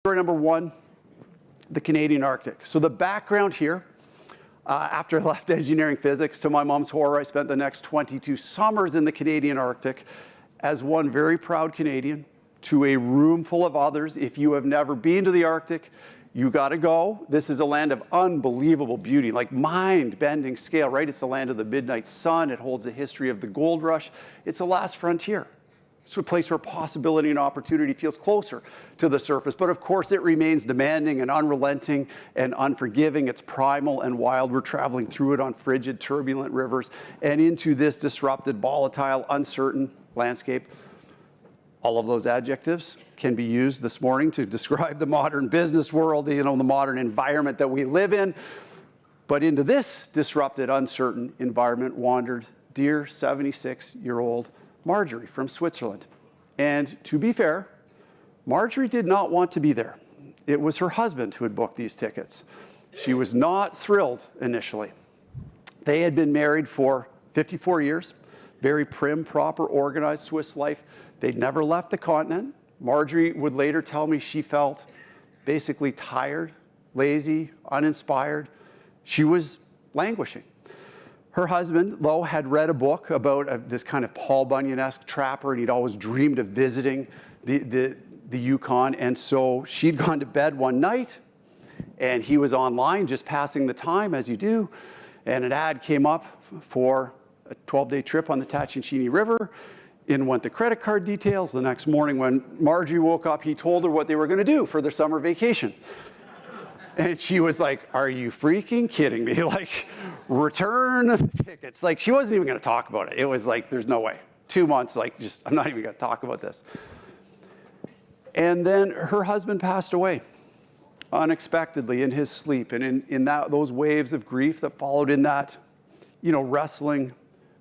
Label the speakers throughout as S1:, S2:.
S1: Story number one, the Canadian Arctic. So the background here, after I left engineering physics, to my mom's horror, I spent the next 22 summers in the Canadian Arctic as one very proud Canadian to a room full of others. If you have never been to the Arctic, you gotta go. This is a land of unbelievable beauty, like mind-bending scale, right? It's the land of the midnight sun. It holds a history of the gold rush. It's the last frontier. It's a place where possibility and opportunity feels closer to the surface. But of course, it remains demanding and unrelenting and unforgiving. It's primal and wild. We're traveling through it on frigid, turbulent rivers and into this disrupted, volatile, uncertain landscape. All of those adjectives can be used this morning to describe the modern business world, the modern environment that we live in. But into this disrupted, uncertain environment wandered dear 76-year-old Marjorie from Switzerland. And to be fair, Marjorie did not want to be there. It was her husband who had booked these tickets. She was not thrilled initially. They had been married for 54 years, very prim, proper, organized Swiss life. They'd never left the continent. Marjorie would later tell me she felt basically tired, lazy, uninspired. She was languishing. Her husband, though, had read a book about this kind of Paul Bunyan-esque trapper, and he'd always dreamed of visiting the Yukon. And so she'd gone to bed one night, and he was online just passing the time, as you do. And an ad came up for a 12-day trip on the Tatshenshini River. In went the credit card details. The next morning when Marjorie woke up, he told her what they were going to do for their summer vacation. And she was like, are you freaking kidding me? Like, return the tickets. Like, she wasn't even going to talk about it. It was like, there's no way. 2 months, like, just, I'm not even going to talk about this. And then her husband passed away unexpectedly in his sleep. And in those waves of grief that followed in that, wrestling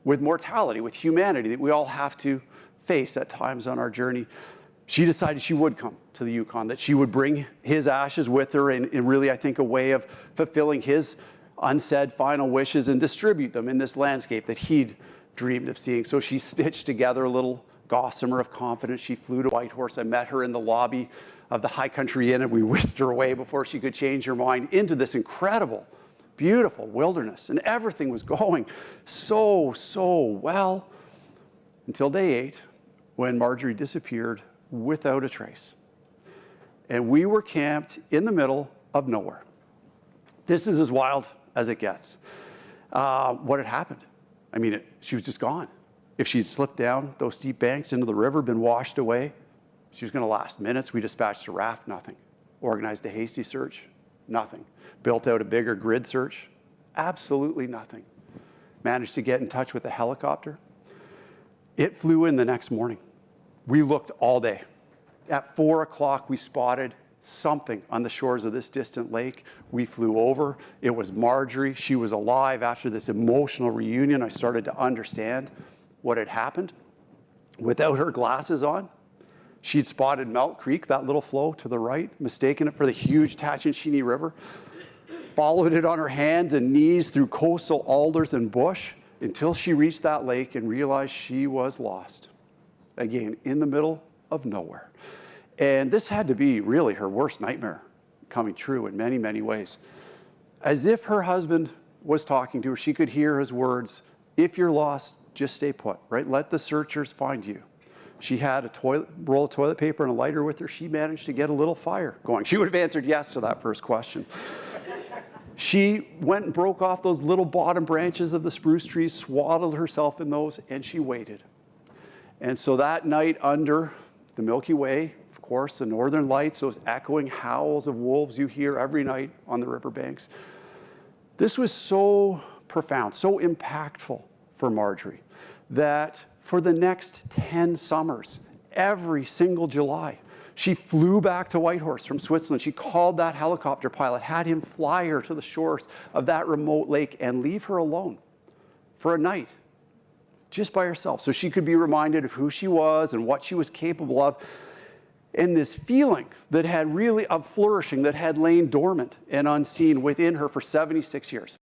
S1: with mortality, with humanity that we all have to face at times on our journey, she decided she would come to the Yukon, that she would bring his ashes with her in really, I think, a way of fulfilling his unsaid final wishes and distribute them in this landscape that he'd dreamed of seeing. So she stitched together a little gossamer of confidence. She flew to Whitehorse. I met her in the lobby of the High Country Inn, and we whisked her away before she could change her mind into this incredible, beautiful wilderness. And everything was going so well until day 8, when Marjorie disappeared without a trace. And we were camped in the middle of nowhere. This is as wild as it gets. What had happened? I mean, she was just gone. If she'd slipped down those steep banks into the river, been washed away, she was going to last minutes. We dispatched a raft, nothing. Organized a hasty search, nothing. Built out a bigger grid search, absolutely nothing. Managed to get in touch with a helicopter. It flew in the next morning. We looked all day. At 4 o'clock, we spotted something on the shores of this distant lake. We flew over. It was Marjorie. She was alive. After this emotional reunion, I started to understand what had happened. Without her glasses on, she'd spotted Melt Creek, that little flow to the right, mistaken it for the huge Tatshenshini River, followed it on her hands and knees through coastal alders and bush until she reached that lake and realized she was lost. Again, in the middle of nowhere. And this had to be really her worst nightmare coming true in many, many ways. As if her husband was talking to her, she could hear his words, if you're lost, just stay put, right? Let the searchers find you. She had a roll of toilet paper and a lighter with her. She managed to get a little fire going. She would have answered yes to that first question. She went and broke off those little bottom branches of the spruce trees, swaddled herself in those, and she waited. And so that night under the Milky Way, of course, the northern lights, those echoing howls of wolves you hear every night on the riverbanks. This was so profound, so impactful for Marjorie that for the next 10 summers, every single July, she flew back to Whitehorse from Switzerland. She called that helicopter pilot, had him fly her to the shores of that remote lake and leave her alone for a night, just by herself, so she could be reminded of who she was and what she was capable of, and this feeling that had really of flourishing that had lain dormant and unseen within her for 76 years.